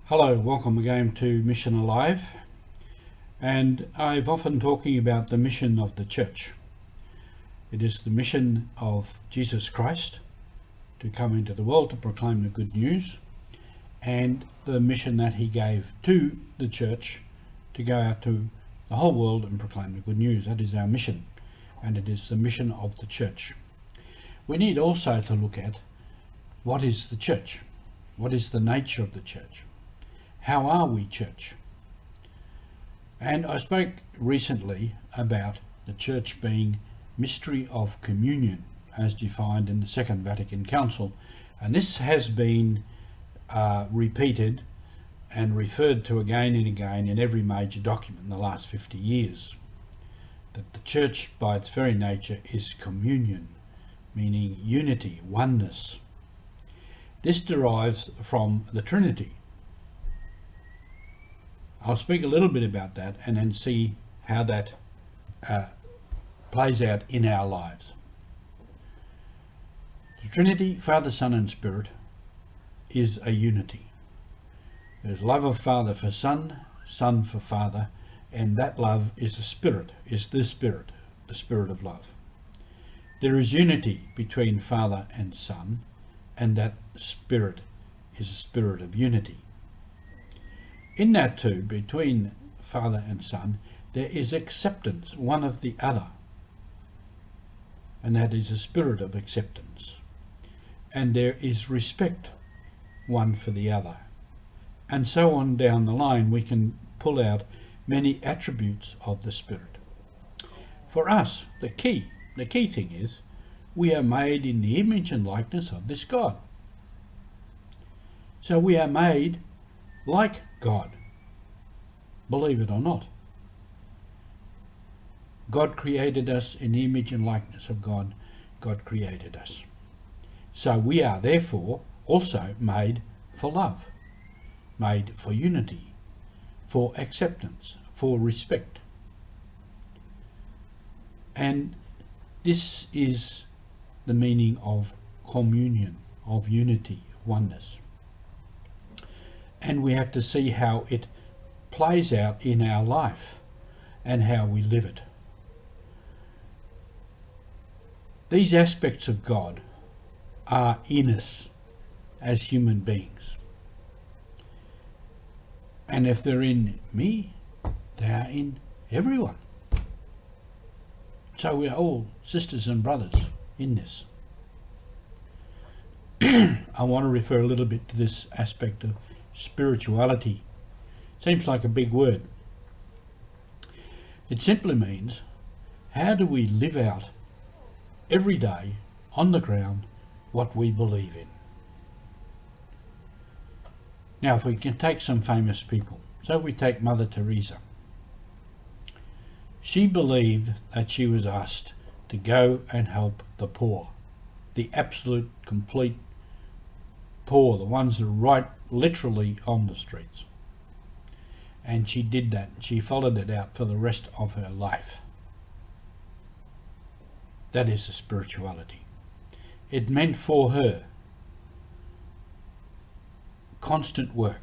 Hello, welcome again to Mission Alive, and I've often talking about the mission of the church. It is the mission of Jesus Christ to come into the world to proclaim the good news, and the mission that he gave to the church to go out to the whole world and proclaim the good news. That is our mission, and it is the mission of the church. We need also to look at what is the church? What is the nature of the church? How are we church? And I spoke recently about the church being mystery of communion as defined in the Second Vatican Council, and this has been repeated and referred to again and again in every major document in the last 50 years, that the church by its very nature is communion, meaning unity, oneness. This derives from the Trinity. I'll speak a little bit about that and then see how that plays out in our lives. The Trinity, Father, Son and Spirit, is a unity. There's love of Father for Son, Son for Father, and that love is the Spirit of love. There is unity between Father and Son, and that Spirit is a spirit of unity. In that too, between Father and Son, there is acceptance one of the other, and that is a spirit of acceptance. And there is respect one for the other. And so on down the line, we can pull out many attributes of the Spirit. For us, the key thing is, we are made in the image and likeness of this God. So we are made like God, believe it or not. God created us in the image and likeness of God. God created us. So we are therefore also made for love, made for unity, for acceptance, for respect. And this is the meaning of communion, of unity, of oneness. And we have to see how it plays out in our life and how we live it. These aspects of God are in us as human beings. And if they're in me, they are in everyone. So we are all sisters and brothers in this. I want to refer a little bit to this aspect of spirituality. Seems like a big word. It simply means, how do we live out every day on the ground what we believe in? Now, if we can take some famous people, so we take Mother Teresa. She believed that she was asked to go and help the poor, the absolute, complete poor, the ones that are right literally on the streets. And she did that. She followed it out for the rest of her life. That is the spirituality. It meant for her constant work,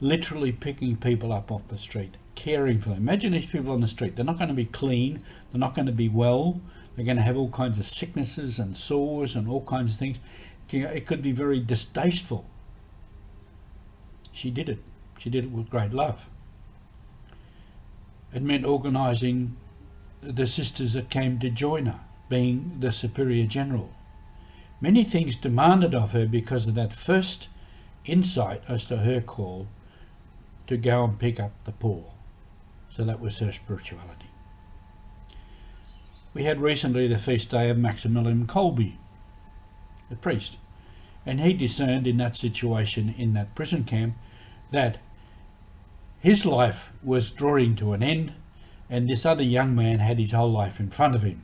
literally picking people up off the street, caring for them. Imagine these people on the street. They're not going to be clean. They're not going to be well. They're going to have all kinds of sicknesses and sores and all kinds of things. It could be very distasteful. She did it. She did it with great love. It meant organising the sisters that came to join her, being the Superior General. Many things demanded of her because of that first insight as to her call to go and pick up the poor. So that was her spirituality. We had recently the feast day of Maximilian Kolbe, the priest, and he discerned in that situation in that prison camp that his life was drawing to an end, and this other young man had his whole life in front of him.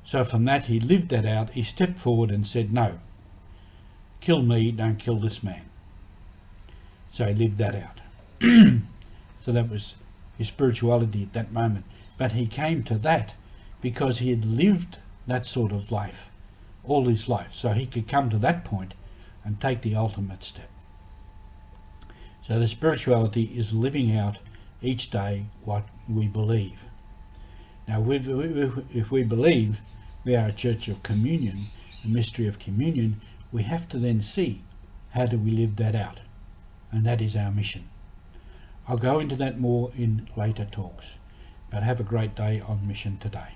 So from that he lived that out. He stepped forward and said, no, kill me, don't kill this man. So he lived that out. So that was his spirituality at that moment. But he came to that because he had lived that sort of life all his life, so he could come to that point and take the ultimate step. So the spirituality is living out each day what we believe. Now, if we believe we are a church of communion, a mystery of communion, we have to then see how do we live that out. And that is our mission. I'll go into that more in later talks. But have a great day on mission today.